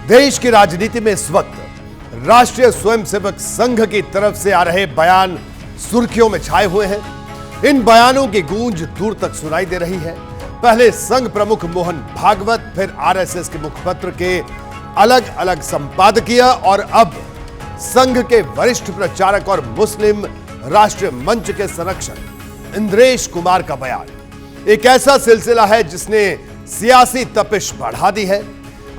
देश की राजनीति में इस वक्त राष्ट्रीय स्वयंसेवक संघ की तरफ से आ रहे बयान सुर्खियों में छाए हुए हैं। इन बयानों की गूंज दूर तक सुनाई दे रही है। पहले संघ प्रमुख मोहन भागवत, फिर आरएसएस के मुखपत्र के अलग अलग संपादकीय और अब संघ के वरिष्ठ प्रचारक और मुस्लिम राष्ट्रीय मंच के संरक्षक इंद्रेश कुमार का बयान एक ऐसा सिलसिला है जिसने सियासी तपिश बढ़ा दी है।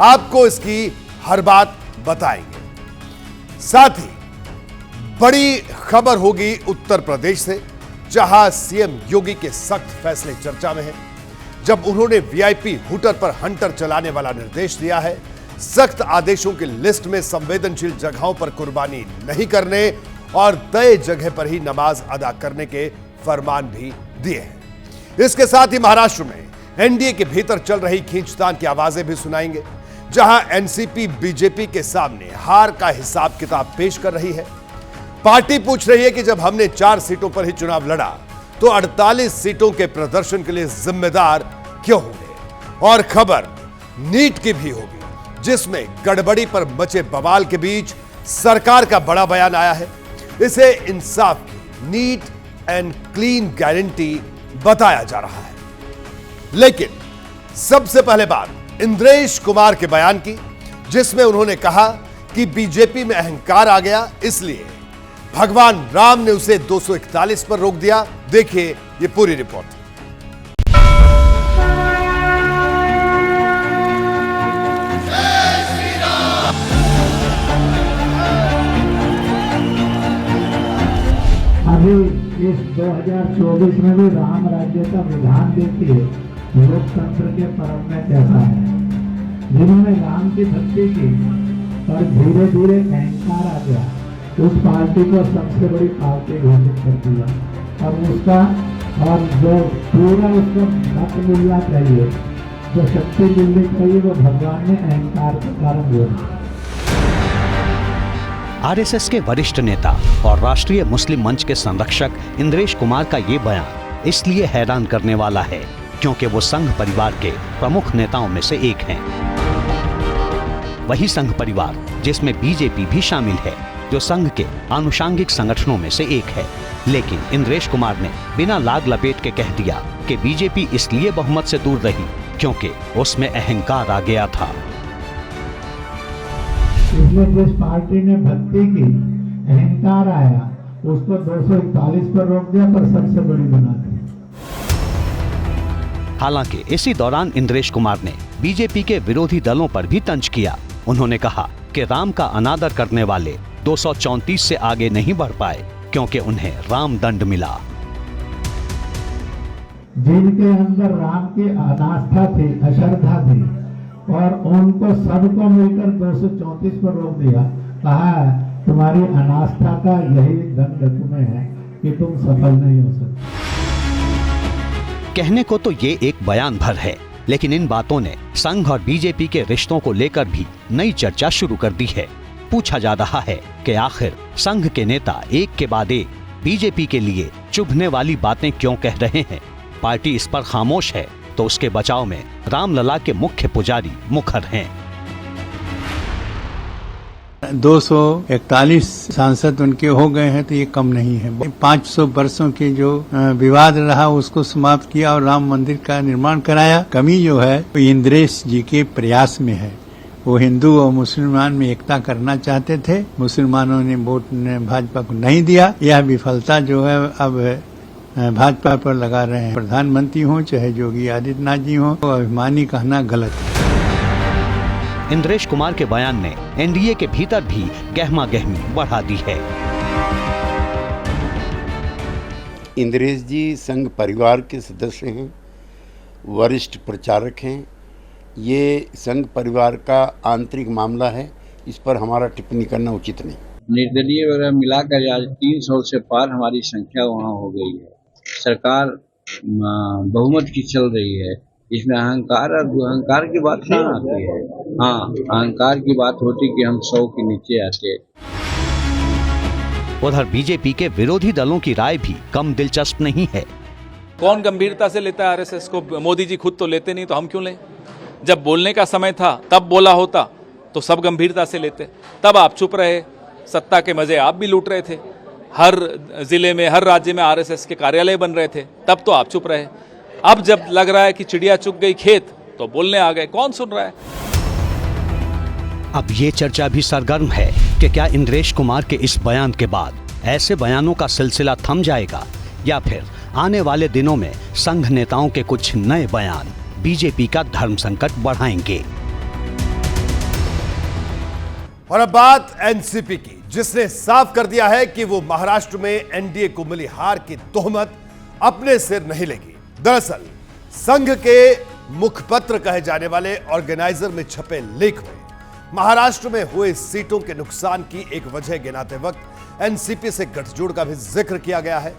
आपको इसकी हर बात बताएंगे। साथ ही बड़ी खबर होगी उत्तर प्रदेश से, जहां सीएम योगी के सख्त फैसले चर्चा में हैं। जब उन्होंने वीआईपी हुटर पर हंटर चलाने वाला निर्देश दिया है, सख्त आदेशों की लिस्ट में संवेदनशील जगहों पर कुर्बानी नहीं करने और तय जगह पर ही नमाज अदा करने के फरमान भी दिए हैं। इसके साथ ही महाराष्ट्र में एनडीए के भीतर चल रही खींचतान की आवाजें भी सुनाएंगे, जहां एनसीपी बीजेपी के सामने हार का हिसाब किताब पेश कर रही है। पार्टी पूछ रही है कि जब हमने 4 सीटों पर ही चुनाव लड़ा तो 48 सीटों के प्रदर्शन के लिए जिम्मेदार क्यों होंगे। और खबर नीट की भी होगी, जिसमें गड़बड़ी पर मचे बवाल के बीच सरकार का बड़ा बयान आया है। इसे इंसाफ की नीट एंड क्लीन गारंटी बताया जा रहा है। लेकिन सबसे पहले बात इंद्रेश कुमार के बयान की, जिसमें उन्होंने कहा कि बीजेपी में अहंकार आ गया, इसलिए भगवान राम ने उसे 241 पर रोक दिया। देखिए ये पूरी रिपोर्ट। अभी इस 2024 में भी राम राज्य का विधान देखिए लोकतंत्र के परम में कैसा है। जिन्होंने राम की भक्ति की और धीरे धीरे अहंकार आ गया, उस पार्टी को सबसे बड़ी पार्टी घोषित कर दिया और उसका और जो पूरा उसको मत मिलना चाहिए, जो शक्ति मिलनी चाहिए, वो भगवान ने अहंकार के कारण दिया। आरएसएस के वरिष्ठ नेता और राष्ट्रीय मुस्लिम मंच के संरक्षक इंद्रेश कुमार का ये बयान इसलिए हैरान करने वाला है क्योंकि वो संघ परिवार के प्रमुख नेताओं में से एक हैं। वही संघ परिवार जिसमें बीजेपी भी शामिल है, जो संघ के आनुषंगिक संगठनों में से एक है। लेकिन इंद्रेश कुमार ने बिना लाग लपेट के कह दिया कि बीजेपी इसलिए बहुमत से दूर रही क्योंकि उसमें अहंकार आ गया था। इसलिए जिस पार्टी ने भक्ति की, अहंकार आया, उसको 241 पर रोक दिया, पर सबसे बड़ी बना दी। हालांकि इसी दौरान इंद्रेश कुमार ने बीजेपी के विरोधी दलों पर भी तंज किया। उन्होंने कहा कि राम का अनादर करने वाले 234 से आगे नहीं बढ़ पाए क्योंकि उन्हें राम दंड मिला। जिनके अंदर राम की अनास्था थी, अश्रद्धा थी, और उनको सबको मिलकर 234 पर रोक दिया। कहा तुम्हारी अनास्था का यही दंड तुम्हें है कि तुम सफल नहीं हो सकते। कहने को तो ये एक बयान भर है, लेकिन इन बातों ने संघ और बीजेपी के रिश्तों को लेकर भी नई चर्चा शुरू कर दी है। पूछा जा रहा है कि आखिर संघ के नेता एक के बाद एक बीजेपी के लिए चुभने वाली बातें क्यों कह रहे हैं। पार्टी इस पर खामोश है तो उसके बचाव में रामलला के मुख्य पुजारी मुखर हैं। 241 सांसद उनके हो गए हैं तो ये कम नहीं है। 500 वर्षों के जो विवाद रहा उसको समाप्त किया और राम मंदिर का निर्माण कराया। कमी जो है वो इंद्रेश जी के प्रयास में है। वो हिंदू और मुसलमान में एकता करना चाहते थे, मुसलमानों ने वोट भाजपा को नहीं दिया। यह विफलता जो है अब भाजपा पर लगा रहे हैं। प्रधानमंत्री हो चाहे योगी आदित्यनाथ जी हो, तो अभिमानी कहना गलत है। इंद्रेश कुमार के बयान ने एनडीए के भीतर भी गहमा गहमी बढ़ा दी है। इंद्रेश जी संघ परिवार के सदस्य हैं, वरिष्ठ प्रचारक हैं। ये संघ परिवार का आंतरिक मामला है, इस पर हमारा टिप्पणी करना उचित नहीं। निर्दलीय वगैरह मिलाकर आज 300 से पार हमारी संख्या वहाँ हो गई है। सरकार बहुमत की चल रही है। इसमें अहंकार और दुअहंकार की बात कहाँ आती है। हाँ, अहंकार की बात होती कि हम 100 के नीचे आते। उधर बीजेपी के विरोधी दलों की राय भी कम दिलचस्प नहीं है। कौन गंभीरता से लेता है आरएसएस को? मोदी जी खुद तो लेते नहीं, तो हम क्यों लें? जब बोलने का समय था तब बोला होता तो सब गंभीरता से लेते, तब आप चुप रहे, सत्ता के मजे आप भी लूट रहे थे, हर जिले में हर राज्य में आरएसएस के कार्यालय बन रहे थे, तब तो आप चुप रहे। अब जब लग रहा है कि चिड़िया चुग गई खेत तो बोलने आ गए, कौन सुन रहा है? अब ये चर्चा भी सरगर्म है कि क्या इंद्रेश कुमार के इस बयान के बाद ऐसे बयानों का सिलसिला थम जाएगा या फिर आने वाले दिनों में संघ नेताओं के कुछ नए बयान बीजेपी का धर्म संकट बढ़ाएंगे। और अब बात एनसीपी की, जिसने साफ कर दिया है कि वो महाराष्ट्र में एनडीए को मिली हार की तोहमत अपने सिर नहीं लेगी। दरअसल संघ के मुखपत्र कहे जाने वाले ऑर्गेनाइजर में छपे लेख में महाराष्ट्र में हुए सीटों के नुकसान की एक वजह गिनाते वक्त एनसीपी से गठजोड़ का भी जिक्र किया गया है।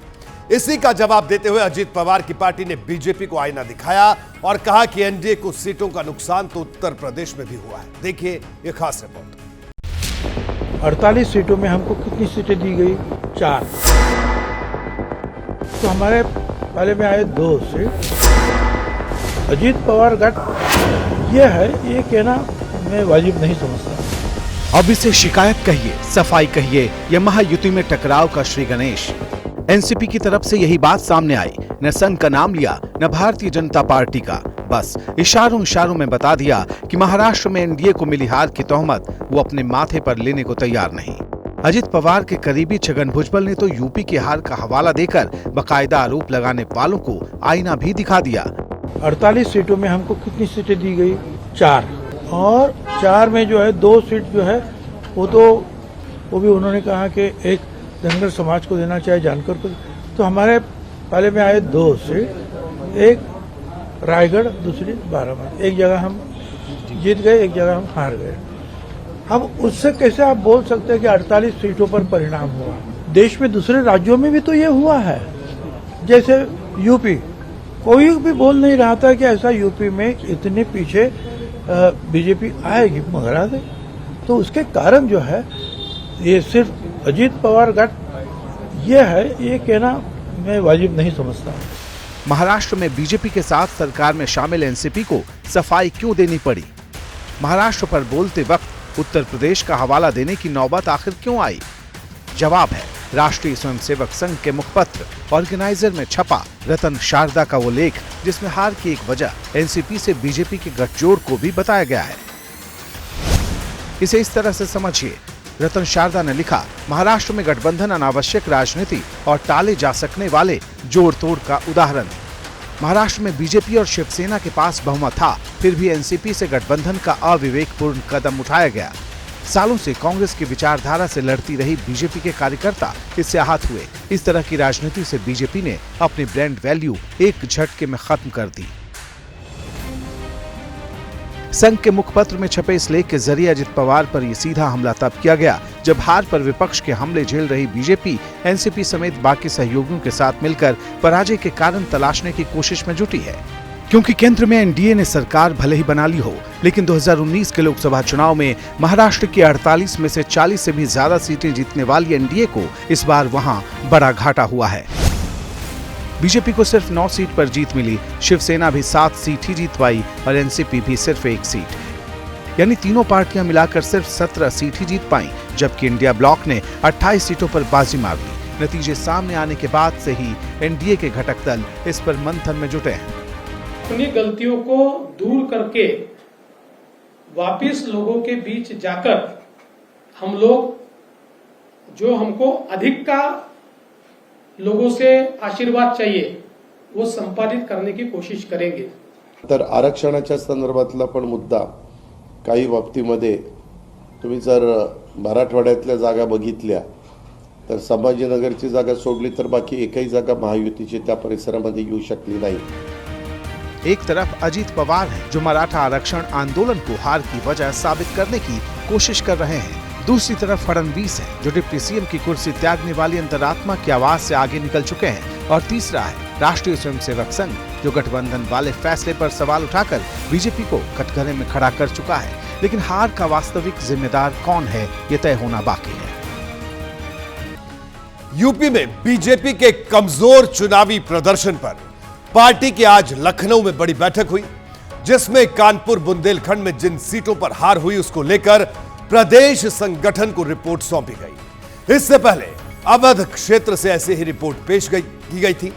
इसी का जवाब देते हुए अजीत पवार की पार्टी ने बीजेपी को आईना दिखाया और कहा कि एनडीए को सीटों का नुकसान तो उत्तर प्रदेश में भी हुआ है। देखिए ये खास रिपोर्ट। 48 सीटों में हमको कितनी सीटें दी गई? 4। तो हमारे पहले में आए 2 सीट। अजीत पवार गठ ये है, ये कहना मैं वाजिब नहीं समझता। अब इसे शिकायत कहिए, सफाई कहिए या महायुति में टकराव का श्री गणेश। एनसीपी की तरफ से यही बात सामने आई, न संघ का नाम लिया न भारतीय जनता पार्टी का, बस इशारों इशारों में बता दिया कि महाराष्ट्र में एनडीए को मिली हार की तोहमत वो अपने माथे पर लेने को तैयार नहीं। अजित पवार के करीबी छगन भुजबल ने तो यूपी की हार का हवाला देकर बकायदा आरोप लगाने वालों को आईना भी दिखा दिया। 48 सीटों में हमको कितनी सीटें दी गई? 4। और 4 में जो है 2 सीट जो है वो भी उन्होंने कहा कि एक धनगर समाज को देना चाहिए, जानकर को। तो हमारे पहले में आए 2 सीट, एक रायगढ़, दूसरी बाराबंकी। एक जगह हम जीत गए, एक जगह हम हार गए। अब उससे कैसे आप बोल सकते हैं कि 48 सीटों पर परिणाम हुआ? देश में दूसरे राज्यों में भी तो ये हुआ है। जैसे यूपी, कोई भी बोल नहीं रहा था कि ऐसा यूपी में इतने पीछे बीजेपी आएगी, मगर आ गई। तो उसके कारण जो है ये सिर्फ अजीत पवार गठ ये है, ये कहना मैं वाजिब नहीं समझता। महाराष्ट्र में बीजेपी के साथ सरकार में शामिल एनसीपी को सफाई क्यों देनी पड़ी? महाराष्ट्र पर बोलते वक्त उत्तर प्रदेश का हवाला देने की नौबत आखिर क्यों आई? जवाब है राष्ट्रीय स्वयंसेवक संघ के मुखपत्र ऑर्गेनाइजर में छपा रतन शारदा का वो लेख, जिसमें हार की एक वजह एनसीपी से बीजेपी के गठजोड़ को भी बताया गया है। इसे इस तरह से समझिए, रतन शारदा ने लिखा, महाराष्ट्र में गठबंधन अनावश्यक राजनीति और टाले जा सकने वाले जोड़ तोड़ का उदाहरण। महाराष्ट्र में बीजेपी और शिवसेना के पास बहुमत था, फिर भी एनसीपी से गठबंधन का अविवेकपूर्ण कदम उठाया गया। सालों से कांग्रेस की विचारधारा से लड़ती रही बीजेपी के कार्यकर्ता इससे आहत हुए। इस तरह की राजनीति से बीजेपी ने अपनी ब्रांड वैल्यू एक झटके में खत्म कर दी। संघ के मुखपत्र में छपे इस लेख के जरिए अजित पवार पर यह सीधा हमला तब किया गया जब हार पर विपक्ष के हमले झेल रही बीजेपी एनसीपी समेत बाकी सहयोगियों के साथ मिलकर पराजय के कारण तलाशने की कोशिश में जुटी है। क्योंकि केंद्र में एनडीए ने सरकार भले ही बना ली हो, लेकिन 2019 के लोकसभा चुनाव में महाराष्ट्र की 48 में से 40 से भी ज्यादा सीटें जीतने वाली एनडीए को इस बार वहां बड़ा घाटा हुआ है। बीजेपी को सिर्फ 9 सीट पर जीत मिली, शिवसेना भी 7 सीट ही जीत पाई और एनसीपी भी सिर्फ 1 सीट। यानी तीनों पार्टियां मिलाकर सिर्फ 17 सीट ही जीत पाई, जबकि इंडिया ब्लॉक ने 28 सीटों पर बाजी मार ली। नतीजे सामने आने के बाद से ही एनडीए के घटक दल इस पर मंथन में जुटे हैं। अपनी गलतियों को दूर करके वापिस लोगों के बीच जाकर हम लोग जो हमको अधिक का लोगों से आशीर्वाद चाहिए वो संपादित करने की कोशिश करेंगे। तर आरक्षणाच्या संदर्भातला पण मुद्दा काही बाबतीमध्ये तुम्ही जर मराठवाड्यातल्या जागा बघितल्या तर संभाजीनगरची जागा सोडली तर बाकी एकही जागा महायुतीची त्या परिसरामध्ये येऊ शकली नाही। एक तरफ अजीत पवार हैं जो मराठा आरक्षण आंदोलन को हार की वजह साबित करने की कोशिश कर रहे हैं, दूसरी तरफ फडणवीस हैं जो डिप्टी सीएम की कुर्सी त्यागने वाली अंतरात्मा की आवाज से आगे निकल चुके हैं, और तीसरा है राष्ट्रीय स्वयंसेवक संघ जो गठबंधन वाले फैसले पर सवाल उठाकर बीजेपी को कटघरे में खड़ा कर चुका है। लेकिन हार का वास्तविक जिम्मेदार कौन है, ये तय होना बाकी है। यूपी में बीजेपी के कमजोर चुनावी प्रदर्शन पर पार्टी की आज लखनऊ में बड़ी बैठक हुई, जिसमें कानपुर बुंदेलखंड में जिन सीटों पर हार हुई उसको लेकर प्रदेश संगठन को रिपोर्ट सौंपी गई। इससे पहले अवध क्षेत्र से ऐसे ही रिपोर्ट पेश की गई थी।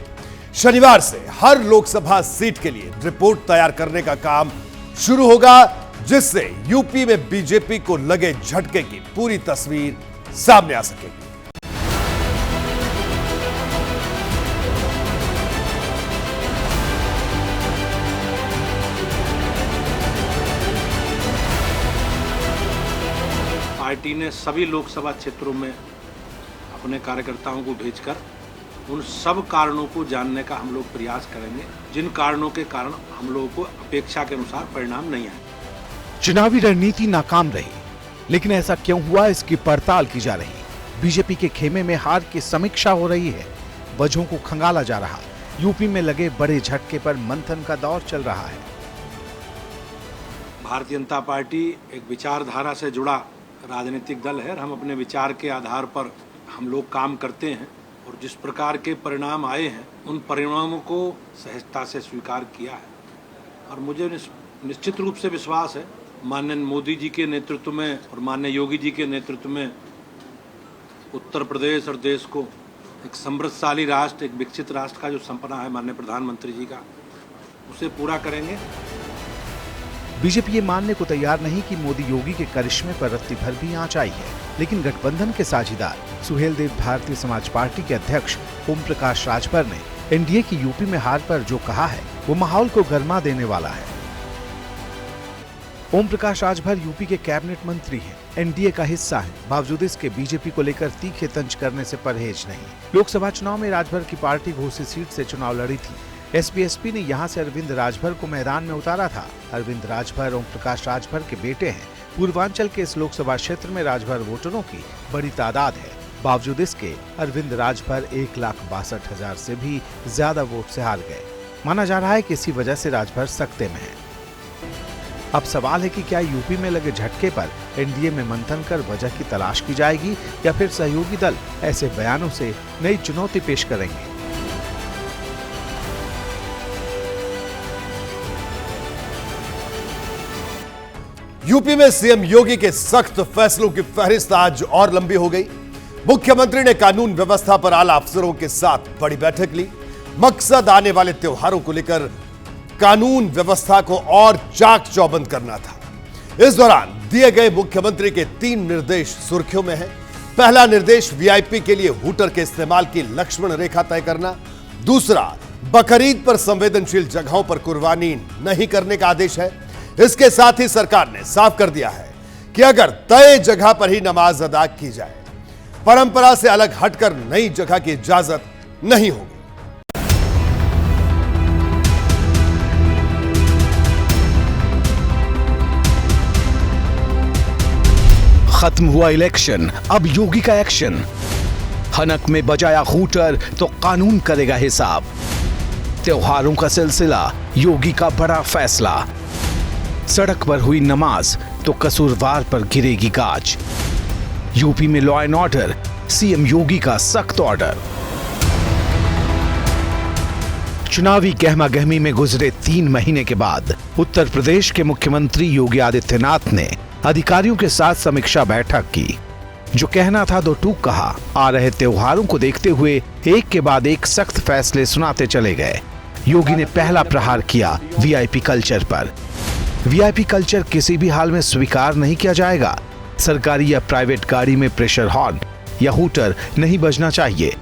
शनिवार से हर लोकसभा सीट के लिए रिपोर्ट तैयार करने का काम शुरू होगा, जिससे यूपी में बीजेपी को लगे झटके की पूरी तस्वीर सामने आ सकेगी। पार्टी ने सभी लोकसभा क्षेत्रों में अपने कार्यकर्ताओं को भेजकर उन सब कारणों को जानने का हम लोग प्रयास करेंगे, जिन कारणों के कारण हम लोगों को अपेक्षा के अनुसार परिणाम नहीं आए। चुनावी रणनीति नाकाम रही, लेकिन ऐसा क्यों हुआ इसकी पड़ताल की जा रही। बीजेपी के खेमे में हार की समीक्षा हो रही है, वजहों को खंगाला जा रहा। यूपी में लगे बड़े झटके पर मंथन का दौर चल रहा है। भारतीय जनता पार्टी एक विचारधारा से जुड़ा राजनीतिक दल है और हम अपने विचार के आधार पर हम लोग काम करते हैं और जिस प्रकार के परिणाम आए हैं उन परिणामों को सहजता से स्वीकार किया है। और मुझे निश्चित रूप से विश्वास है माननीय मोदी जी के नेतृत्व में और माननीय योगी जी के नेतृत्व में उत्तर प्रदेश और देश को एक समृद्धशाली राष्ट्र, एक विकसित राष्ट्र का जो सपना है माननीय प्रधानमंत्री जी का, उसे पूरा करेंगे। बीजेपी ये मानने को तैयार नहीं कि मोदी योगी के करिश्मे पर रत्ती भर भी आंच आई है, लेकिन गठबंधन के साझीदार सुहेलदेव भारतीय समाज पार्टी के अध्यक्ष ओम प्रकाश राजभर ने एनडीए की यूपी में हार पर जो कहा है वो माहौल को गर्मा देने वाला है। ओम प्रकाश राजभर यूपी के कैबिनेट मंत्री हैं, एनडीए का हिस्सा हैं, बावजूद इसके बीजेपी को लेकर तीखे तंज करने से परहेज नहीं। लोकसभा चुनाव में राजभर की पार्टी घोसी सीट से चुनाव लड़ी थी। एसपी-एसपी ने यहां से अरविंद राजभर को मैदान में उतारा था। अरविंद राजभर ओम प्रकाश राजभर के बेटे हैं। पूर्वांचल के इस लोकसभा क्षेत्र में राजभर वोटरों की बड़ी तादाद है। बावजूद इसके अरविंद राजभर 1,62,000 से भी ज्यादा वोट से हार गए। माना जा रहा है कि इसी वजह से राजभर सख्ते में है। अब सवाल है कि क्या यूपी में लगे झटके पर एनडीए में मंथन कर वजह की तलाश की जाएगी या फिर सहयोगी दल ऐसे बयानों से नई चुनौती पेश करेंगे। यूपी में सीएम योगी के सख्त फैसलों की फहरिस्त आज और लंबी हो गई। मुख्यमंत्री ने कानून व्यवस्था पर आला अफसरों के साथ बड़ी बैठक ली। मकसद आने वाले त्योहारों को लेकर कानून व्यवस्था को और चाक चौबंद करना था। इस दौरान दिए गए मुख्यमंत्री के 3 निर्देश सुर्खियों में है। पहला निर्देश वीआईपी के लिए हूटर के इस्तेमाल की लक्ष्मण रेखा तय करना। दूसरा, बकरीद पर संवेदनशील जगहों पर कुर्बानी नहीं करने का आदेश है। इसके साथ ही सरकार ने साफ कर दिया है कि अगर तय जगह पर ही नमाज अदा की जाए, परंपरा से अलग हटकर नई जगह की इजाजत नहीं होगी। खत्म हुआ इलेक्शन, अब योगी का एक्शन। हनक में बजाया हूटर तो कानून करेगा हिसाब। त्योहारों का सिलसिला, योगी का बड़ा फैसला। सड़क पर हुई नमाज तो कसूरवार पर गिरेगी गाज। यूपी में लॉ एंड ऑर्डर, सीएम योगी का सख्त ऑर्डर। चुनावी गहमागहमी में गुजरे 3 महीने के बाद उत्तर प्रदेश के मुख्यमंत्री योगी आदित्यनाथ ने अधिकारियों के साथ समीक्षा बैठक की। जो कहना था दो टूक कहा। आ रहे त्योहारों को देखते हुए एक के बाद एक सख्त फैसले सुनाते चले गए। योगी ने पहला प्रहार किया वीआईपी कल्चर पर। वीआईपी कल्चर किसी भी हाल में स्वीकार नहीं किया जाएगा। सरकारी या प्राइवेट गाड़ी में प्रेशर हॉर्न या हूटर नहीं बजना चाहिए।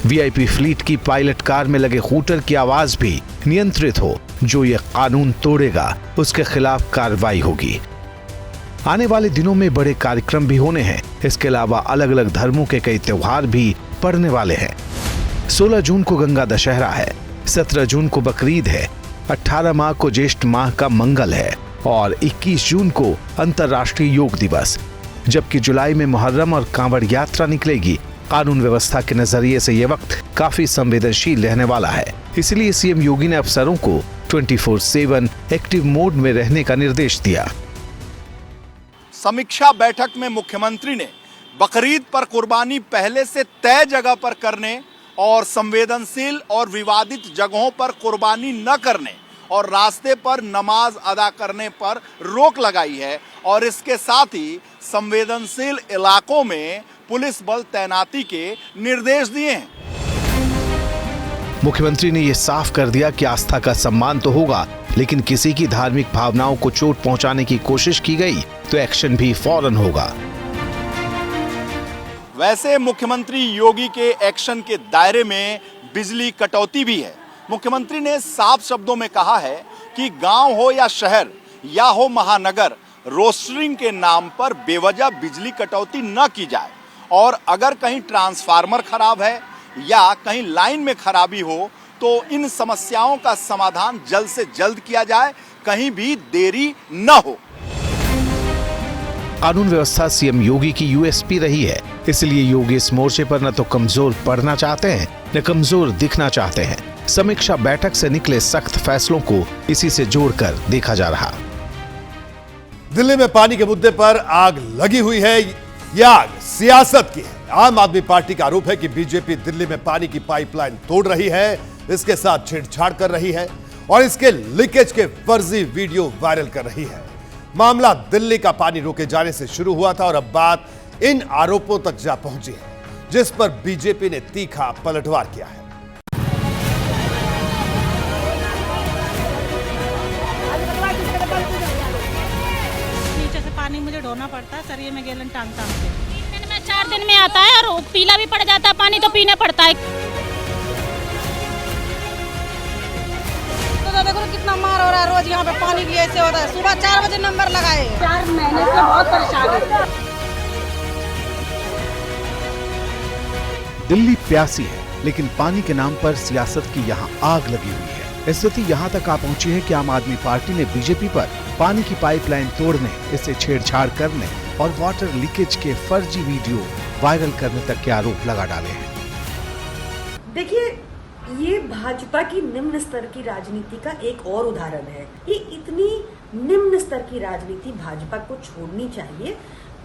वीआईपी फ्लीट की पायलट कार में लगे हूटर की आवाज भी नियंत्रित हो। जो ये कानून तोड़ेगा उसके खिलाफ कार्रवाई होगी। आने वाले दिनों में बड़े कार्यक्रम भी होने हैं। इसके अलावा अलग अलग धर्मों के कई त्योहार भी पड़ने वाले हैं। 16 जून को गंगा दशहरा है, 17 जून को बकरीद है, 18 माह को ज्येष्ठ माह का मंगल है और 21 जून को अंतर्राष्ट्रीय योग दिवस, जबकि जुलाई में मुहर्रम और कांवड़ यात्रा निकलेगी। कानून व्यवस्था के नजरिए से यह वक्त काफी संवेदनशील रहने वाला है। इसलिए सीएम योगी ने अफसरों को 24/7 एक्टिव मोड में रहने का निर्देश दिया। समीक्षा बैठक में मुख्यमंत्री ने बकरीद पर कुर्बानी पहले से तय जगह पर करने और संवेदनशील और विवादित जगहों पर कुर्बानी न करने और रास्ते पर नमाज अदा करने पर रोक लगाई है और इसके साथ ही संवेदनशील इलाकों में पुलिस बल तैनाती के निर्देश दिए हैं। मुख्यमंत्री ने यह साफ कर दिया कि आस्था का सम्मान तो होगा, लेकिन किसी की धार्मिक भावनाओं को चोट पहुंचाने की कोशिश की गई तो एक्शन भी फौरन होगा। वैसे मुख्यमंत्री योगी के एक्शन के दायरे में बिजली कटौती भी है। मुख्यमंत्री ने साफ शब्दों में कहा है कि गांव हो या शहर या हो महानगर, रोस्टरिंग के नाम पर बेवजह बिजली कटौती न की जाए और अगर कहीं ट्रांसफार्मर खराब है या कहीं लाइन में खराबी हो तो इन समस्याओं का समाधान जल्द से जल्द किया जाए, कहीं भी देरी न हो। कानून व्यवस्था सीएम योगी की यूएसपी रही है, इसलिए योगी इस मोर्चे पर न तो कमजोर पड़ना चाहते हैं न कमजोर दिखना चाहते हैं। समीक्षा बैठक से निकले सख्त फैसलों को इसी से जोड़कर देखा जा रहा। दिल्ली में पानी के मुद्दे पर आग लगी हुई है। यह आग सियासत की है। आम आदमी पार्टी का आरोप है कि बीजेपी दिल्ली में पानी की पाइपलाइन तोड़ रही है, इसके साथ छेड़छाड़ कर रही है और इसके लीकेज के फर्जी वीडियो वायरल कर रही है। मामला दिल्ली का पानी रोके जाने से शुरू हुआ था और अब बात इन आरोपों तक जा पहुंची है, जिस पर बीजेपी ने तीखा पलटवार किया है। नीचे से पानी मुझे ढोना पड़ता है, सरिये में गैलन टांग के 3 दिन में 4 दिन में आता है और पीला भी पड़ जाता है पानी, तो पीने पड़ता है। तो देखो कितना मार हो रहा है, रोज यहाँ पे पानी भी ऐसे होता है। सुबह 4 बजे नंबर लगाए, 4 महीने से बहुत परेशान है। दिल्ली प्यासी है, लेकिन पानी के नाम पर सियासत की यहाँ आग लगी हुई है। स्थिति यहाँ तक आ पहुंची है कि आम आदमी पार्टी ने बीजेपी पर पानी की पाइपलाइन तोड़ने, इससे छेड़छाड़ करने और वाटर लीकेज के फर्जी वीडियो वायरल करने तक के आरोप लगा डाले हैं। देखिए, ये भाजपा की निम्न स्तर की राजनीति का एक और उदाहरण है। ये इतनी निम्न स्तर की राजनीति भाजपा को छोड़नी चाहिए।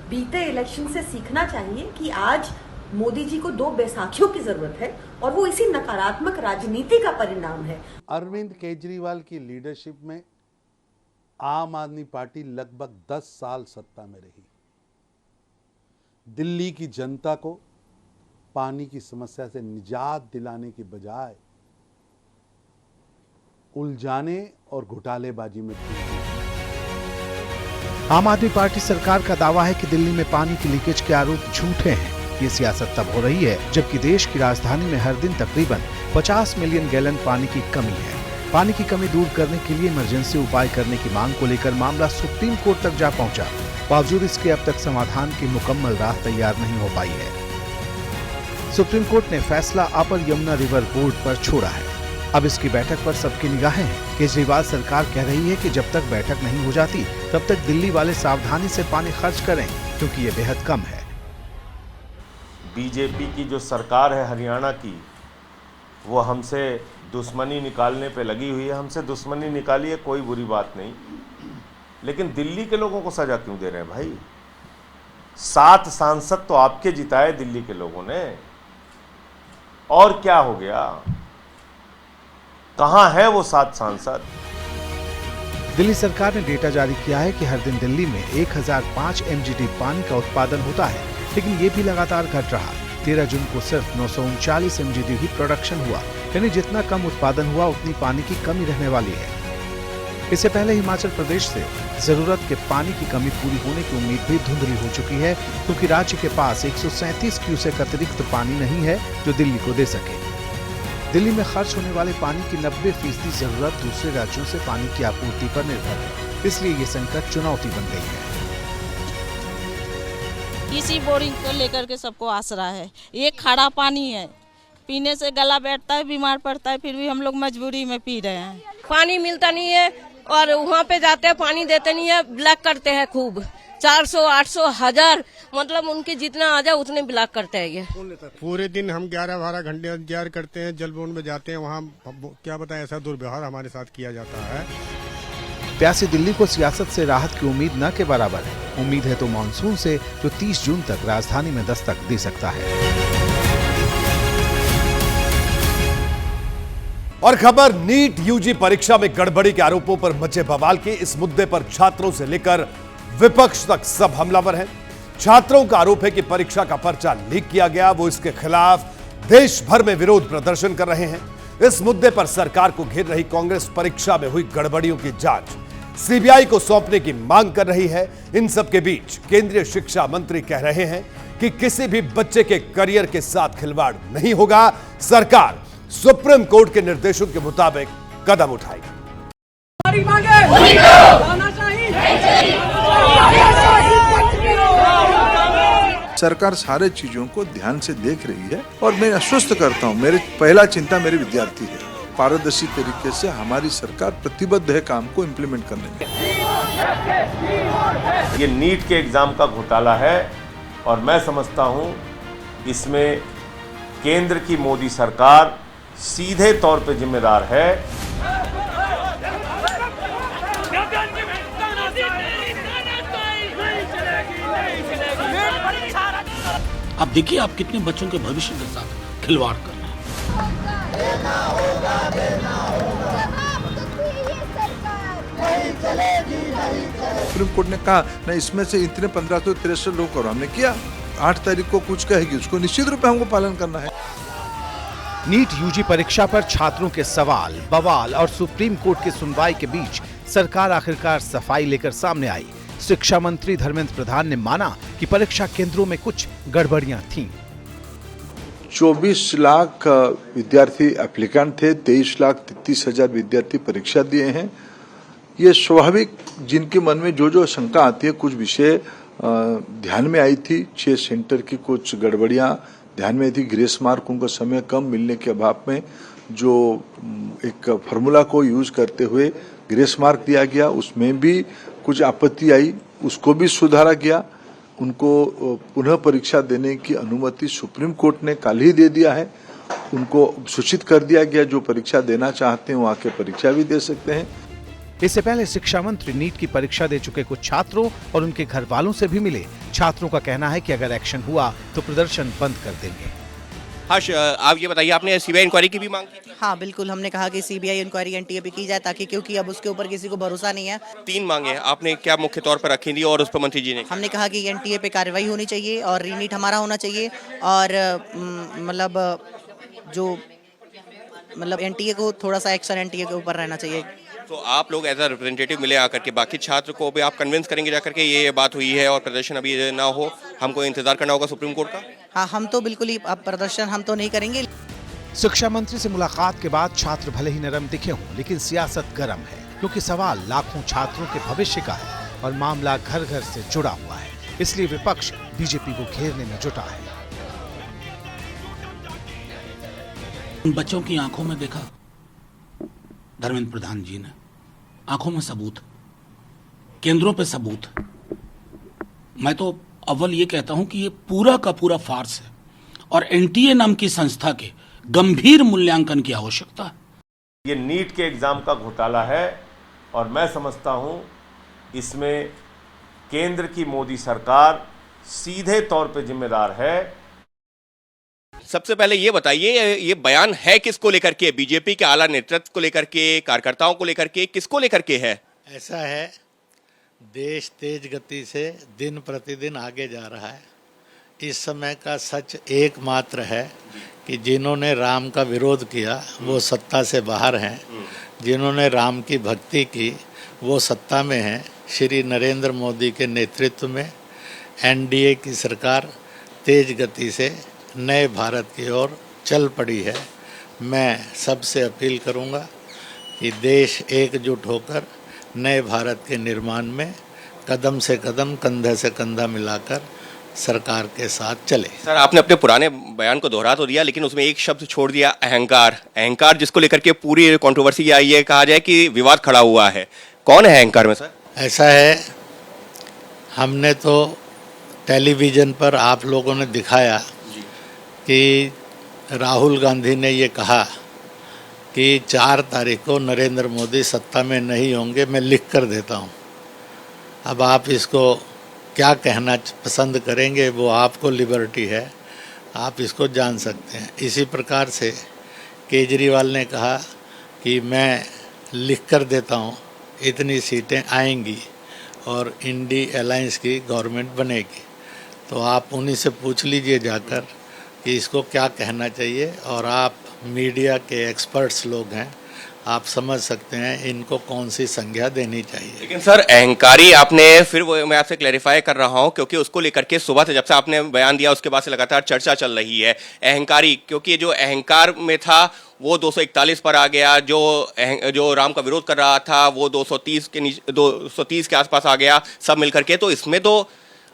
बीते इलेक्शन से सीखना चाहिए कि आज मोदी जी को 2 बैसाखियों की जरूरत है और वो इसी नकारात्मक राजनीति का परिणाम है। अरविंद केजरीवाल की लीडरशिप में आम आदमी पार्टी लगभग 10 साल सत्ता में रही। दिल्ली की जनता को पानी की समस्या से निजात दिलाने की बजाय उलझाने और घोटालेबाजी में आम आदमी पार्टी सरकार का दावा है कि दिल्ली में पानी की लीकेज के आरोप झूठे हैं। ये सियासत तब हो रही है जबकि देश की राजधानी में हर दिन तकरीबन 50 मिलियन गैलन पानी की कमी है। पानी की कमी दूर करने के लिए इमरजेंसी उपाय करने की मांग को लेकर मामला सुप्रीम कोर्ट तक जा पहुंचा। बावजूद इसके अब तक समाधान की मुकम्मल राह तैयार नहीं हो पाई है। सुप्रीम कोर्ट ने फैसला अपर यमुना रिवर बोर्ड पर छोड़ा है। अब इसकी बैठक पर सबकी निगाहें हैं। केजरीवाल सरकार कह रही है कि जब तक बैठक नहीं हो जाती तब तक दिल्ली वाले सावधानी से पानी खर्च करें, क्योंकि ये बेहद कम है। बीजेपी की जो सरकार है हरियाणा की, वो हमसे दुश्मनी निकालने पे लगी हुई है। हमसे दुश्मनी निकाली है, कोई बुरी बात नहीं, लेकिन दिल्ली के लोगों को सजा क्यों दे रहे हैं भाई? 7 सांसद तो आपके जिताए दिल्ली के लोगों ने, और क्या हो गया? कहां है वो 7 सांसद? दिल्ली सरकार ने डेटा जारी किया है कि हर दिन दिल्ली में 1005 MGD पानी का उत्पादन होता है, लेकिन ये भी लगातार घट रहा। 13 जून को सिर्फ 939 MGD ही प्रोडक्शन हुआ, यानी जितना कम उत्पादन हुआ उतनी पानी की कमी रहने वाली है। इससे पहले हिमाचल प्रदेश से जरूरत के पानी की कमी पूरी होने की उम्मीद भी धुंधली हो चुकी है, क्योंकि राज्य के पास 137 क्यूसेक अतिरिक्त पानी नहीं है जो दिल्ली को दे सके। दिल्ली में खर्च होने वाले पानी की 90% जरूरत दूसरे राज्यों से पानी की आपूर्ति पर निर्भर है, इसलिए ये संकट चुनौती बन गई है। इसी बोरिंग को लेकर के सबको आसरा है। ये खारा पानी है, पीने से गला बैठता है, बीमार पड़ता है, फिर भी हम लोग मजबूरी में पी रहे हैं। पानी मिलता नहीं है और वहाँ पे जाते हैं पानी देते नहीं है, ब्लैक करते हैं खूब। 400, 800, 1000 मतलब उनके जितना आ जाए उतने ब्लॉक करते हैं। ये पूरे दिन हम 11-12 घंटे इंतजार करते हैं, जल बोर्ड में जाते हैं, वहाँ क्या बताएं ऐसा दुर्व्यवहार हमारे साथ किया जाता है। प्यासी दिल्ली को सियासत से राहत की उम्मीद न के बराबर है। उम्मीद है तो मानसून से, जो 30 जून तक राजधानी में दस्तक दे सकता है। और खबर नीट यूजी परीक्षा में गड़बड़ी के आरोपों पर मचे बवाल की। इस मुद्दे पर छात्रों से लेकर विपक्ष तक सब हमलावर हैं। छात्रों का आरोप है कि परीक्षा का पर्चा लीक किया गया। वो इसके खिलाफ देश भर में विरोध प्रदर्शन कर रहे हैं। इस मुद्दे पर सरकार को घेर रही कांग्रेस परीक्षा में हुई गड़बड़ियों की जांच सीबीआई को सौंपने की मांग कर रही है। इन सब के बीच केंद्रीय शिक्षा मंत्री कह रहे हैं कि किसी भी बच्चे के करियर के साथ खिलवाड़ नहीं होगा। सरकार सुप्रीम कोर्ट के निर्देशों के मुताबिक कदम उठाएगी। सरकार सारे चीजों को ध्यान से देख रही है और मैं आश्वस्त करता हूं, मेरी पहला चिंता मेरे विद्यार्थी है। पारदर्शी तरीके से हमारी सरकार प्रतिबद्ध है काम को इम्प्लीमेंट करने में। ये नीट के एग्जाम का घोटाला है और मैं समझता हूं इसमें केंद्र की मोदी सरकार सीधे तौर पे जिम्मेदार है। आप देखिए आप कितने बच्चों के भविष्य के साथ खिलवाड़ कर रहे हैं। सुप्रीम कोर्ट ने कहा ना इसमें से इतने 1563 लोग करो, हमने किया। 8 तारीख को कुछ कहेगी उसको निश्चित रूप से हमको पालन करना है। नीट यूजी परीक्षा पर छात्रों के सवाल, बवाल और सुप्रीम कोर्ट की सुनवाई के बीच सरकार आखिरकार सफाई लेकर सामने आई। शिक्षा मंत्री धर्मेंद्र प्रधान ने माना कि परीक्षा केंद्रों में कुछ गड़बड़ियां थीं। 24 लाख विद्यार्थी एप्लीकेंट थे, 23,33,000 विद्यार्थी परीक्षा दिए हैं। ये स्वाभाविक जिनके मन में जो शंका आती है, कुछ विषय ध्यान में आई थी। 6 सेंटर की कुछ गड़बड़ियां ध्यान में थी। ग्रेस मार्क उनको समय कम मिलने के अभाव में जो एक फार्मूला को यूज करते हुए ग्रेस मार्क दिया गया, उसमें भी कुछ आपत्ति आई, उसको भी सुधारा गया। उनको पुनः परीक्षा देने की अनुमति सुप्रीम कोर्ट ने कल ही दे दिया है। उनको सूचित कर दिया गया जो परीक्षा देना चाहते हैं वो आके परीक्षा भी दे सकते हैं। इससे पहले शिक्षा मंत्री नीट की परीक्षा दे चुके कुछ छात्रों और उनके घर वालों से भी मिले। छात्रों का कहना है कि अगर एक्शन हुआ तो प्रदर्शन बंद कर देंगे। हर्ष, आप ये बताइए, आपने सीबीआई इंक्वायरी की भी मांग की थी? हाँ बिल्कुल, हमने कहा कि सीबीआई इंक्वायरी एनटीए पे की जाए, ताकि क्योंकि अब उसके ऊपर किसी को भरोसा नहीं है। 3 मांगे आपने क्या मुख्य तौर पर रखी थी और उस पर मंत्री जी ने? हमने कहा कि एनटीए पे कार्रवाई होनी चाहिए और रीनीट हमारा होना चाहिए और मतलब एनटीए को थोड़ा सा एक्शन एनटीए के ऊपर रहना चाहिए। तो आप लोग एज अ रिप्रेजेंटेटिव मिले आकर के बाकी छात्र को भी आप कन्विंस करेंगे जाकर के ये बात हुई है और प्रदर्शन अभी ना हो, हमको इंतजार करना होगा सुप्रीम कोर्ट का? हाँ, हम तो बिल्कुल ही अब प्रदर्शन हम तो नहीं करेंगे। शिक्षा मंत्री से मुलाकात के बाद छात्र भले ही नरम दिखे हों, लेकिन सियासत गर्म है, क्योंकि सवाल लाखों छात्रों के भविष्य का है और मामला घर घर से जुड़ा हुआ है। इसलिए विपक्ष बीजेपी को घेरने में जुटा है। उन बच्चों की आंखों में देखा धर्मेंद्र प्रधान जी ने, आंखों में सबूत, केंद्रों पे सबूत। मैं तो अव्वल ये कहता हूं कि ये पूरा का पूरा फार्स है और एनटीए नाम की संस्था के गंभीर मूल्यांकन की आवश्यकता है। ये नीट के एग्जाम का घोटाला है और मैं समझता हूं इसमें केंद्र की मोदी सरकार सीधे तौर पे जिम्मेदार है। सबसे पहले ये बताइए, ये बयान है किसको लेकर के? बीजेपी के आला नेतृत्व को लेकर के, कार्यकर्ताओं को लेकर के, किसको लेकर के है? ऐसा है, देश तेज गति से दिन प्रतिदिन आगे जा रहा है। इस समय का सच एकमात्र है कि जिन्होंने राम का विरोध किया वो सत्ता से बाहर हैं, जिन्होंने राम की भक्ति की वो सत्ता में हैं। श्री नरेंद्र मोदी के नेतृत्व में एनडीए की सरकार तेज गति से नए भारत की ओर चल पड़ी है। मैं सबसे अपील करूंगा कि देश एकजुट होकर नए भारत के निर्माण में कदम से कदम, कंधा से कंधा मिलाकर सरकार के साथ चले। सर, आपने अपने पुराने बयान को दोहरा तो दिया, लेकिन उसमें एक शब्द छोड़ दिया, अहंकार। अहंकार जिसको लेकर के पूरी कंट्रोवर्सी आई है, कहा जाए कि विवाद खड़ा हुआ है। कौन है अहंकार में सर? ऐसा है, हमने तो टेलीविज़न पर आप लोगों ने दिखाया कि राहुल गांधी ने ये कहा कि 4 तारीख को नरेंद्र मोदी सत्ता में नहीं होंगे। मैं लिख कर देता हूँ, अब आप इसको क्या कहना पसंद करेंगे वो आपको लिबर्टी है, आप इसको जान सकते हैं। इसी प्रकार से केजरीवाल ने कहा कि मैं लिख कर देता हूँ इतनी सीटें आएंगी और इंडी अलायंस की गवर्नमेंट बनेगी, तो आप उन्हीं से पूछ लीजिए जाकर कि इसको क्या कहना चाहिए। और आप मीडिया के एक्सपर्ट्स लोग हैं, आप समझ सकते हैं इनको कौन सी संज्ञा देनी चाहिए। लेकिन सर अहंकारी आपने, फिर वो मैं आपसे क्लैरिफाई कर रहा हूं क्योंकि उसको लेकर के सुबह से जब से आपने बयान दिया उसके बाद से लगातार चर्चा चल रही है अहंकारी, क्योंकि जो अहंकार में था वो 241 पर आ गया, जो राम का विरोध कर रहा था वो 230 के आसपास आ गया, सब मिलकर के। तो इसमें तो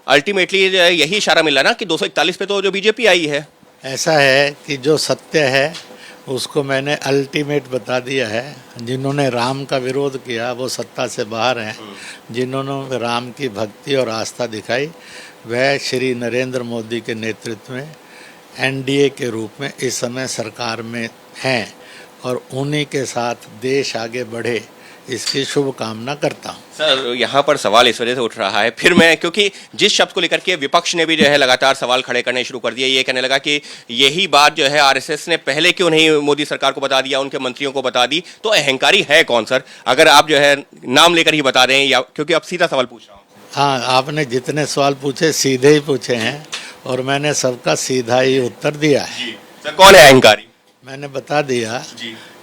अल्टीमेटली यही इशारा मिला ना कि 241 पे तो जो बीजेपी आई है। ऐसा है कि जो सत्य है उसको मैंने अल्टीमेट बता दिया है। जिन्होंने राम का विरोध किया वो सत्ता से बाहर हैं, जिन्होंने राम की भक्ति और आस्था दिखाई वह श्री नरेंद्र मोदी के नेतृत्व में एनडीए के रूप में इस समय सरकार में हैं और उन्हीं के साथ देश आगे बढ़े इसकी शुभकामना करता हूँ। सर यहाँ पर सवाल इस वजह से उठ रहा है, फिर मैं क्योंकि जिस शब्द को लेकर के विपक्ष ने भी जो है लगातार सवाल खड़े करने शुरू कर दिए, ये कहने लगा कि यही बात जो है आरएसएस ने पहले क्यों नहीं मोदी सरकार को बता दिया, उनके मंत्रियों को बता दी। तो अहंकारी है कौन सर, अगर आप जो है नाम लेकर ही बता दें, या क्योंकि अब सीधा सवाल पूछ रहा हूँ। हाँ, आपने जितने सवाल पूछे सीधे ही पूछे हैं और मैंने सबका सीधा ही उत्तर दिया है। सर कौन है अहंकारी? मैंने बता दिया,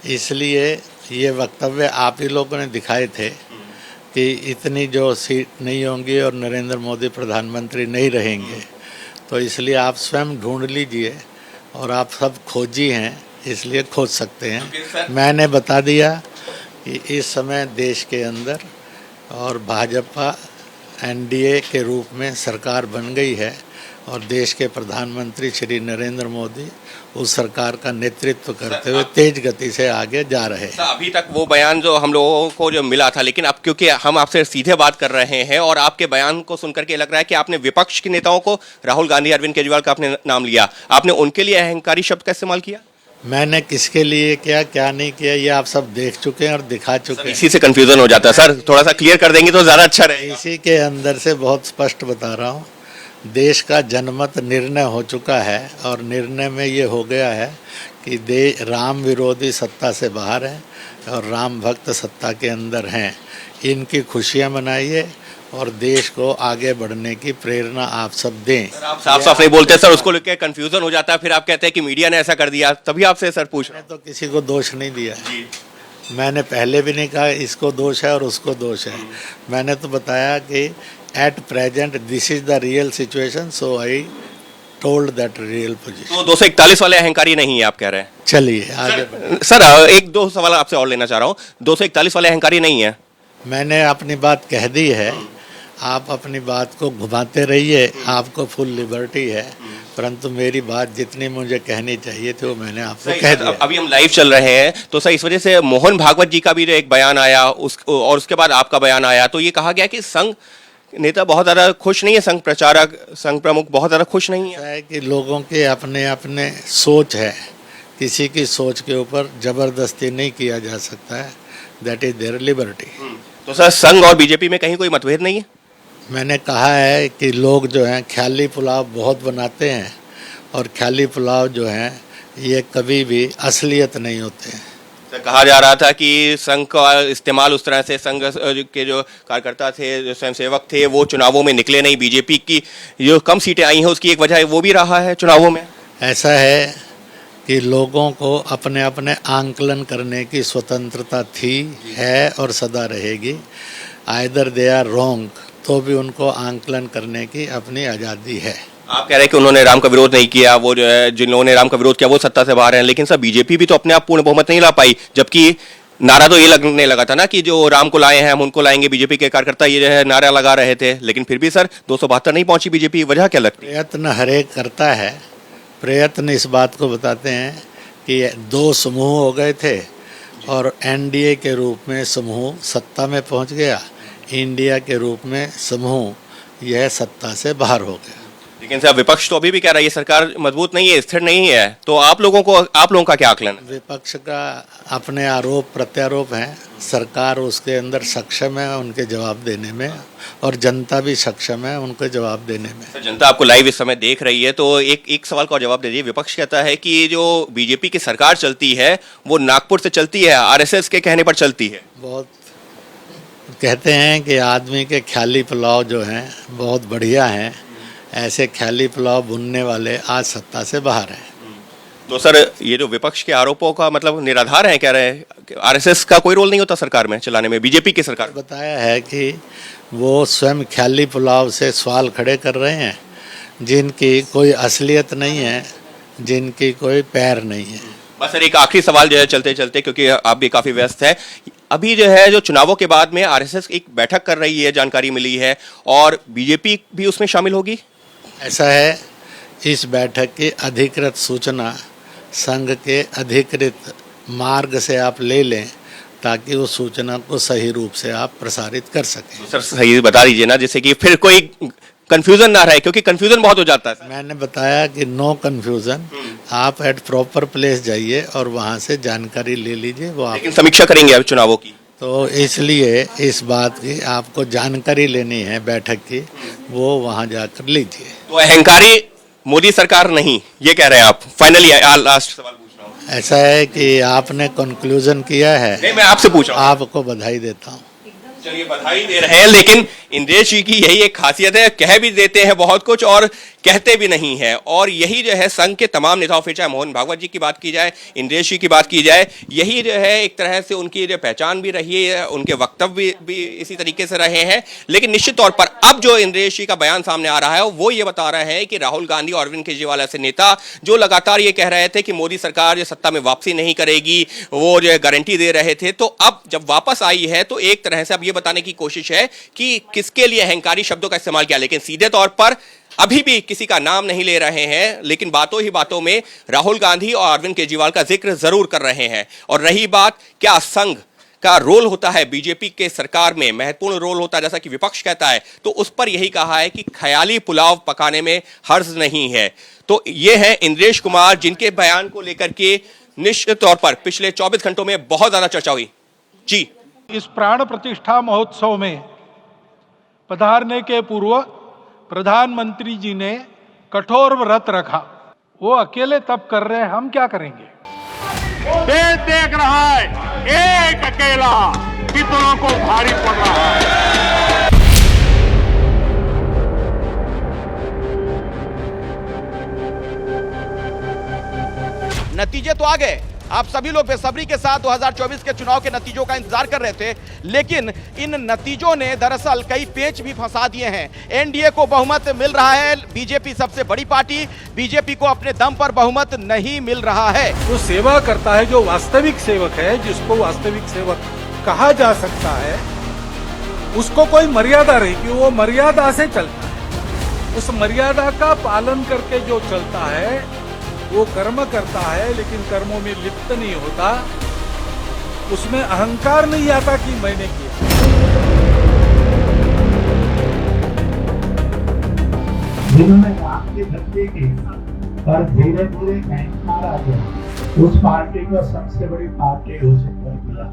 इसलिए ये वक्तव्य आप ही लोगों ने दिखाए थे कि इतनी जो सीट नहीं होंगी और नरेंद्र मोदी प्रधानमंत्री नहीं रहेंगे, तो इसलिए आप स्वयं ढूंढ लीजिए और आप सब खोजी हैं इसलिए खोज सकते हैं। मैंने बता दिया कि इस समय देश के अंदर और भाजपा एनडीए के रूप में सरकार बन गई है और देश के प्रधानमंत्री श्री नरेंद्र मोदी उस सरकार का नेतृत्व करते हुए तेज गति से आगे जा रहे हैं। अभी तक वो बयान जो हम लोगों को जो मिला था, लेकिन अब क्योंकि हम आपसे सीधे बात कर रहे हैं और आपके बयान को सुनकर के लग रहा है कि आपने विपक्ष के नेताओं को, राहुल गांधी, अरविंद केजरीवाल का आपने नाम लिया, आपने उनके लिए अहंकारी शब्द का इस्तेमाल किया। मैंने किसके लिए किया, क्या नहीं किया, ये आप सब देख चुके हैं और दिखा चुके हैं। इसी से कंफ्यूजन हो जाता है सर, थोड़ा सा क्लियर कर देंगे तो ज्यादा अच्छा रहेगा। इसी के अंदर से बहुत स्पष्ट बता रहा हूँ, देश का जनमत निर्णय हो चुका है और निर्णय में ये हो गया है कि राम विरोधी सत्ता से बाहर हैं और राम भक्त सत्ता के अंदर हैं। इनकी खुशियाँ मनाइए और देश को आगे बढ़ने की प्रेरणा आप सब दें। आप साफ नहीं बोलते सर, उसको लेकर कंफ्यूजन हो जाता है, फिर आप कहते हैं कि मीडिया ने ऐसा कर दिया, तभी आपसे सर पूछ रहे हैं। तो किसी को दोष नहीं दिया, मैंने पहले भी नहीं कहा इसको दोष है और उसको दोष है। मैंने तो बताया कि at present this is the real situation, so I told that real position. तो 241 वाले अहंकारी नहीं है आप कह रहे हैं? चलिए आगे सर एक दो सवाल आपसे और लेना चाह रहा हूँ। 241 वाले अहंकारी नहीं है? मैंने अपनी बात कह दी है, आप अपनी बात को घुमाते रहिए, आपको फुल लिबर्टी है, परंतु मेरी बात जितनी मुझे कहनी चाहिए थी वो मैंने आपको कह दिया। अभी हम लाइव चल रहे हैं तो सर इस वजह से मोहन भागवत जी का भी जो एक बयान आया और उसके बाद आपका बयान आया, तो ये कहा गया कि संघ नेता बहुत ज़्यादा खुश नहीं है, संघ प्रचारक, संघ प्रमुख बहुत ज़्यादा खुश नहीं है कि लोगों के अपने अपने सोच है, किसी की सोच के ऊपर जबरदस्ती नहीं किया जा सकता है, दैट इज देयर लिबर्टी। तो सर संघ और बीजेपी में कहीं कोई मतभेद नहीं है? मैंने कहा है कि लोग जो हैं ख्याली पुलाव बहुत बनाते हैं और ख्याली पुलाव जो हैं ये कभी भी असलियत नहीं होते हैं। कहा जा रहा था कि संघ का इस्तेमाल उस तरह से, संघ के जो कार्यकर्ता थे, जो स्वयंसेवक थे, वो चुनावों में निकले नहीं। बीजेपी की जो कम सीटें आई हैं उसकी एक वजह वो भी रहा है चुनावों में। ऐसा है कि लोगों को अपने अपने आंकलन करने की स्वतंत्रता थी, है और सदा रहेगी। आइदर दे आर रॉन्ग, तो भी उनको आंकलन करने की अपनी आज़ादी है। आप कह रहे हैं कि उन्होंने राम का विरोध नहीं किया, वो जो है जिन लोगों ने राम का विरोध किया वो सत्ता से बाहर हैं, लेकिन सर बीजेपी भी तो अपने आप पूर्ण बहुमत नहीं ला पाई, जबकि नारा तो ये लगने लगा था ना कि जो राम को लाए हैं हम उनको लाएंगे। बीजेपी के कार्यकर्ता ये जो है नारा लगा रहे थे, लेकिन फिर भी सर 272 नहीं पहुंची बीजेपी, वजह क्या लगती है? प्रयत्न हरेक करता है, प्रयत्न इस बात को बताते हैं कि दो समूह हो गए थे और एनडीए के रूप में समूह सत्ता में पहुंच गया, इंडिया के रूप में समूह यह सत्ता से बाहर हो गया। लेकिन साहब विपक्ष तो अभी भी कह रहा है ये सरकार मजबूत नहीं है, स्थिर नहीं है, तो आप लोगों का क्या आकलन है? विपक्ष का अपने आरोप प्रत्यारोप हैं, सरकार उसके अंदर सक्षम है उनके जवाब देने में, और जनता भी सक्षम है उनको जवाब देने में। सर, जनता आपको लाइव इस समय देख रही है, तो एक सवाल का जवाब दीजिए। विपक्ष कहता है कि जो बीजेपी की सरकार चलती है वो नागपुर से चलती है, आरएसएस के कहने पर चलती है। बहुत कहते हैं कि आदमी के ख्याली पुलाव जो हैं बहुत बढ़िया हैं, ऐसे ख्याली पुलाव बुनने वाले आज सत्ता से बाहर हैं। तो सर ये जो विपक्ष के आरोपों का मतलब निराधार है, कह रहे हैं आरएसएस का कोई रोल नहीं होता सरकार में चलाने में, बीजेपी की सरकार। बताया है कि वो स्वयं ख्याली पुलाव से सवाल खड़े कर रहे हैं, जिनकी कोई असलियत नहीं है, जिनकी कोई पैर नहीं है। बस सर एक आखिरी सवाल जो है चलते चलते, क्योंकि आप भी काफी व्यस्त है, अभी जो है जो चुनावों के बाद में आरएसएस एक बैठक कर रही है, जानकारी मिली है, और बीजेपी भी उसमें शामिल होगी। ऐसा है, इस बैठक की अधिकृत सूचना संघ के अधिकृत मार्ग से आप ले लें, ताकि उस सूचना को सही रूप से आप प्रसारित कर सकें। तो सर सही बता दीजिए ना, जैसे कि फिर कोई कंफ्यूजन ना रहे, क्योंकि कंफ्यूजन बहुत हो जाता है। मैंने बताया कि नो कंफ्यूजन, आप एट प्रॉपर प्लेस जाइए और वहां से जानकारी ले लीजिए। वो आप समीक्षा करेंगे अब चुनावों की, तो इसलिए इस बात की आपको जानकारी लेनी है बैठक की, वो वहां जाकर लीजिए। तो अहंकारी मोदी सरकार नहीं, ये कह रहे हैं आप? फाइनली लास्ट सवाल पूछ रहा हूँ। ऐसा है कि आपने कंक्लूजन किया है। नहीं, मैं आपसे पूछ रहा हूँ। आपको बधाई देता हूँ। चलिए बधाई दे रहे हैं, लेकिन इंद्रेश जी की यही एक खासियत है, कह भी देते हैं बहुत कुछ और कहते भी नहीं है। और यही जो है संघ के तमाम नेताओं, फिर चाहे मोहन भागवत जी की बात की जाए, इंद्रेश जी की बात की जाए, यही जो है एक तरह से उनकी जो पहचान भी रही है, उनके वक्तव्य भी इसी तरीके से रहे हैं। लेकिन निश्चित तौर पर अब जो इंद्रेश जी का बयान सामने आ रहा है वो ये बता रहे हैं कि राहुल गांधी और अरविंद केजरीवाल ऐसे नेता जो लगातार ये कह रहे थे कि मोदी सरकार जो सत्ता में वापसी नहीं करेगी, वो जो है गारंटी दे रहे थे, तो अब जब वापस आई है तो एक तरह से अब ये बताने की कोशिश है कि किसके लिए अहंकारी शब्दों का इस्तेमाल किया। लेकिन सीधे तौर पर अभी भी किसी का नाम नहीं ले रहे हैं, लेकिन बातों ही बातों में राहुल गांधी और अरविंद केजरीवाल का जिक्र जरूर कर रहे हैं। और रही बात क्या संघ का रोल होता है बीजेपी के सरकार में, महत्वपूर्ण रोल होता है जैसा कि विपक्ष कहता है, तो उस पर यही कहा है कि ख्याली पुलाव पकाने में हर्ज नहीं है। तो ये है इंद्रेश कुमार, जिनके बयान को लेकर के निश्चित तौर पर पिछले 24 घंटों में बहुत ज्यादा चर्चा हुई। जी, इस प्राण प्रतिष्ठा महोत्सव में पधारने के पूर्व प्रधानमंत्री जी ने कठोर व्रत रखा। वो अकेले तप कर रहे हैं, हम क्या करेंगे? देश देख रहा है, एक अकेला कितनों को भारी पड़ रहा है। नतीजे तो आ गए। आप सभी लोग बेसब्री के साथ 2024 के चुनाव के नतीजों का इंतजार कर रहे थे, लेकिन इन नतीजों ने दरअसल कई पेच भी फंसा दिए हैं। एनडीए को बहुमत मिल रहा है, बीजेपी सबसे बड़ी पार्टी, बीजेपी को अपने दम पर बहुमत नहीं मिल रहा है। जो सेवा करता है, जो वास्तविक सेवक है, जिसको वास्तविक सेवक कहा जा सकता है, उसको कोई मर्यादा रहेगी, वो मर्यादा से चलता है। उस मर्यादा का पालन करके जो चलता है वो कर्म करता है, लेकिन कर्मों में लिप्त नहीं होता, उसमें अहंकार नहीं आता कि मैंने किया। जिन्होंने राम की भक्ति की और धीरे धीरे अहंकार आ गया, उस पार्टी को सबसे बड़ी पार्टी घोषित कर दिया,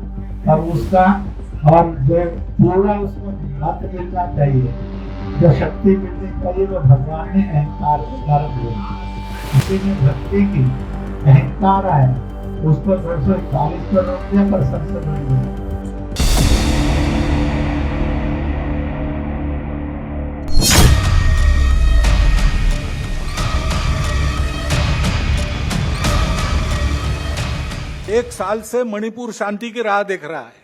और उसका और जो पूरा उसको हक मिलना चाहिए, जो शक्ति मिलनी चाहिए, वो भगवान ने अहंकार कर दिया। भक्ति की अहंकार आया, उसको 241 पर रोक दिया, पर संसद में नहीं। एक साल से मणिपुर शांति की राह देख रहा है,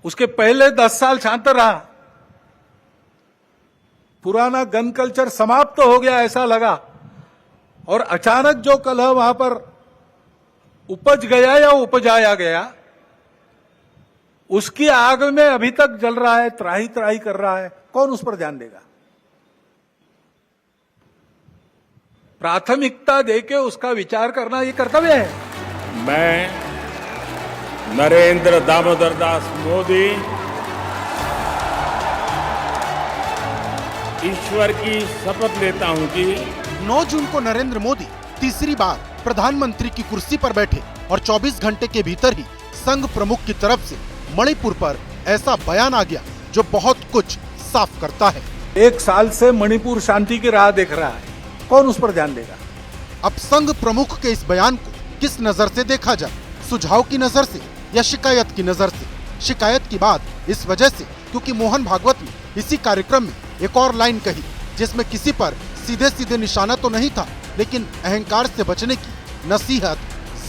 उसके पहले 10 साल शांत रहा। पुराना गन कल्चर समाप्त हो गया ऐसा लगा, और अचानक जो कलह वहां पर उपज गया या उपजाया गया, उसकी आग में अभी तक जल रहा है, त्राही त्राही कर रहा है। कौन उस पर ध्यान देगा? प्राथमिकता देके उसका विचार करना ये कर्तव्य है। मैं नरेंद्र दामोदर दास मोदी ईश्वर की शपथ लेता हूं कि 9 जून को नरेंद्र मोदी तीसरी बार प्रधानमंत्री की कुर्सी पर बैठे और 24 घंटे के भीतर ही संघ प्रमुख की तरफ से मणिपुर पर ऐसा बयान आ गया जो बहुत कुछ साफ करता है। 1 साल से मणिपुर शांति की राह देख रहा है, कौन उस पर ध्यान देगा? अब संघ प्रमुख के इस बयान को किस नजर से देखा जाए, सुझाव की नजर से या शिकायत की नजर से? शिकायत की बात इस वजह से क्योंकि मोहन भागवत ने इसी कार्यक्रम में एक और लाइन कही जिसमें किसी पर सीधे सीधे निशाना तो नहीं था, लेकिन अहंकार से बचने की नसीहत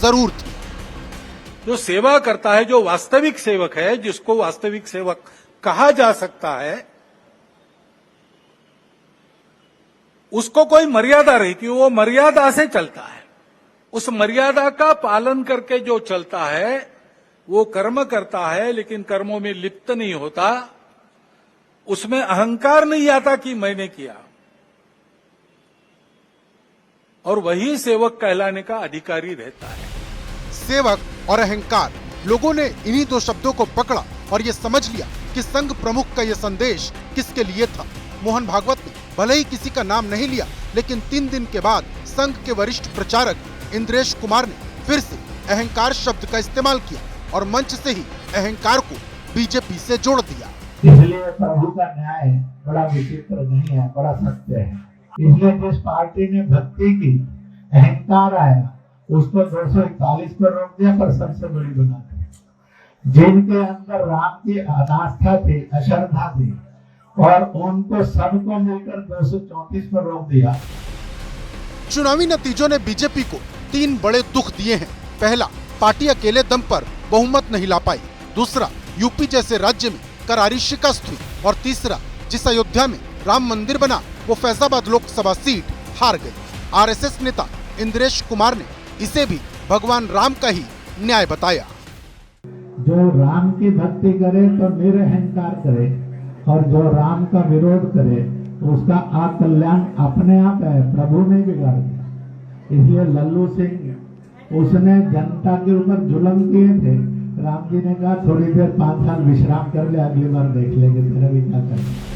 जरूर थी। जो सेवा करता है, जो वास्तविक सेवक है, जिसको वास्तविक सेवक कहा जा सकता है, उसको कोई मर्यादा रहती है, वो मर्यादा से चलता है। उस मर्यादा का पालन करके जो चलता है वो कर्म करता है, लेकिन कर्मों में लिप्त नहीं होता, उसमें अहंकार नहीं आता कि मैंने किया, और वही सेवक कहलाने का अधिकारी रहता है। सेवक और अहंकार, लोगों ने इन्हीं 2 शब्दों को पकड़ा और ये समझ लिया कि संघ प्रमुख का ये संदेश किसके लिए था। मोहन भागवत ने भले ही किसी का नाम नहीं लिया, लेकिन 3 दिन के बाद संघ के वरिष्ठ प्रचारक इंद्रेश कुमार ने फिर से अहंकार शब्द का इस्तेमाल किया और मंच से ही अहंकार को बीजेपी से जोड़ दिया। इसलिए प्रभु का न्याय बड़ा विचित्र नहीं है, बड़ा सत्य है। इसलिए जिस पार्टी ने भक्ति की, अहंकार आया, उसको 241 पर रोक दिया, पर सबसे बड़ी बना दी। जिनके अंदर राम की अनास्था थी, अश्रद्धा थी, और उनको सबको मिलकर 234 पर रोक दिया। चुनावी नतीजों ने बीजेपी को 3 बड़े दुख दिए हैं। पहला, पार्टी अकेले दम पर बहुमत नहीं ला पाई। दूसरा, यूपी जैसे राज्य में करारी शिकस्त हुई। और तीसरा, जिस अयोध्या में राम मंदिर बना वो फैजाबाद लोकसभा सीट हार गई। आरएसएस नेता इंद्रेश कुमार ने इसे भी भगवान राम का ही न्याय बताया। जो राम की भक्ति करे तो निरअहकार करे, और जो राम का विरोध करे तो उसका अकल्याण अपने आप है, प्रभु नहीं बिगाड़ता। इसलिए लल्लू सिंह, उसने जनता के ऊपर जुल्म किए थे। राम जी ने कहा थोड़ी देर 5 साल विश्राम कर ले, अगली बार देख लेंगे फिर अभी क्या करें।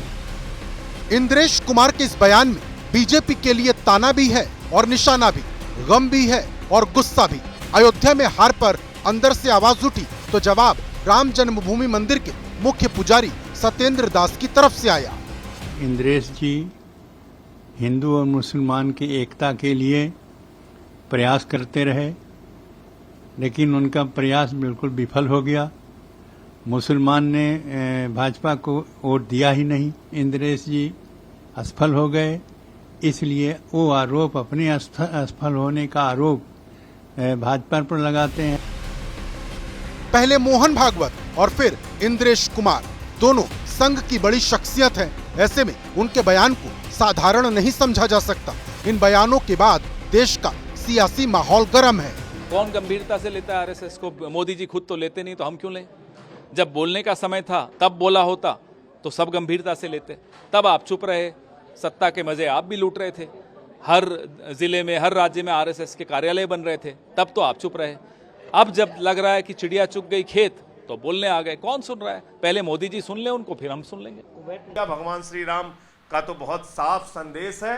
इंद्रेश कुमार के इस बयान में बीजेपी के लिए ताना भी है और निशाना भी, गम भी है और गुस्सा भी। अयोध्या में हार पर अंदर से आवाज उठी तो जवाब राम जन्मभूमि मंदिर के मुख्य पुजारी सत्येंद्र दास की तरफ से आया। इंद्रेश जी हिंदू और मुसलमान की एकता के लिए प्रयास करते रहे, लेकिन उनका प्रयास बिल्कुल विफल हो गया। मुसलमान ने भाजपा को वोट दिया ही नहीं। इंद्रेश जी असफल हो गए, इसलिए वो आरोप, अपने असफल होने का आरोप भाजपा पर लगाते हैं। पहले मोहन भागवत और फिर इंद्रेश कुमार, दोनों संघ की बड़ी शख्सियत हैं। ऐसे में उनके बयान को साधारण नहीं समझा जा सकता। इन बयानों के बाद देश का सियासी माहौल गर्म है। कौन गंभीरता से लेता है आरएसएस को? मोदी जी खुद तो लेते नहीं, तो हम क्यों लें? जब बोलने का समय था तब बोला होता तो सब गंभीरता से लेते। तब आप चुप रहे, सत्ता के मजे आप भी लूट रहे थे। हर जिले में, हर राज्य में आरएसएस के कार्यालय बन रहे थे, तब तो आप चुप रहे। अब जब लग रहा है कि चिड़िया चुग गई खेत, तो बोलने आ गए। कौन सुन रहा है? पहले मोदी जी सुन ले उनको, फिर हम सुन लेंगे। भगवान श्री राम का तो बहुत साफ संदेश है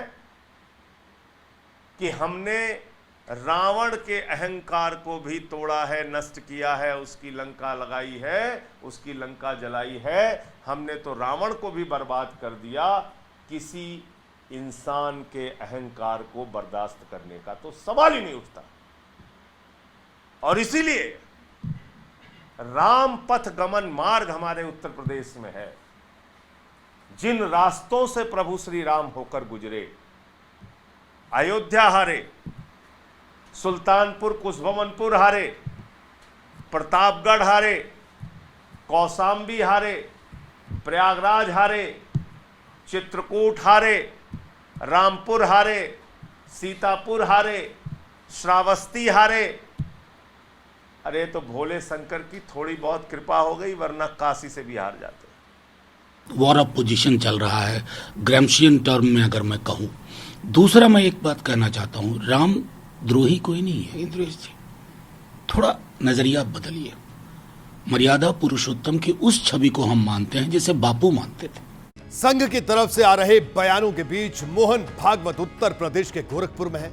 कि हमने रावण के अहंकार को भी तोड़ा है, नष्ट किया है, उसकी लंका लगाई है, उसकी लंका जलाई है। हमने तो रावण को भी बर्बाद कर दिया। किसी इंसान के अहंकार को बर्दाश्त करने का तो सवाल ही नहीं उठता। और इसीलिए राम पथ गमन मार्ग हमारे उत्तर प्रदेश में है। जिन रास्तों से प्रभु श्री राम होकर गुजरे, अयोध्या हारे, सुल्तानपुर कुशभवनपुर हारे, प्रतापगढ़ हारे, कौशाम्बी हारे, प्रयागराज हारे, चित्रकूट हारे, रामपुर हारे, सीतापुर हारे, श्रावस्ती हारे। अरे तो भोले शंकर की थोड़ी बहुत कृपा हो गई, वरना काशी से भी हार जाते। वॉर ऑफ पोजीशन चल रहा है ग्रैम्शियन टर्म में, अगर मैं कहूं। दूसरा, मैं एक बात कहना चाहता हूं, राम द्रोही कोई नहीं है इंद्रेश जी। थोड़ा नजरिया बदलिए। मर्यादा पुरुषोत्तम की उस छवि को हम मानते हैं जिसे बापू मानते थे। संघ की तरफ से आ रहे बयानों के बीच मोहन भागवत उत्तर प्रदेश के गोरखपुर में है।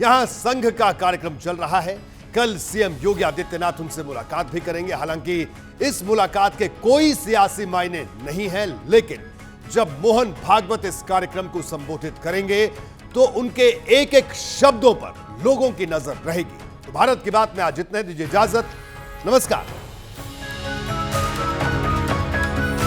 यहां संघ का कार्यक्रम चल रहा है। कल सीएम योगी आदित्यनाथ उनसे मुलाकात भी करेंगे। हालांकि इस मुलाकात के कोई सियासी मायने नहीं है, लेकिन जब मोहन भागवत इस कार्यक्रम को संबोधित करेंगे तो उनके एक एक शब्दों पर लोगों की नजर रहेगी। तो भारत की बात में आज इतना, दीजिए इजाजत। नमस्कार।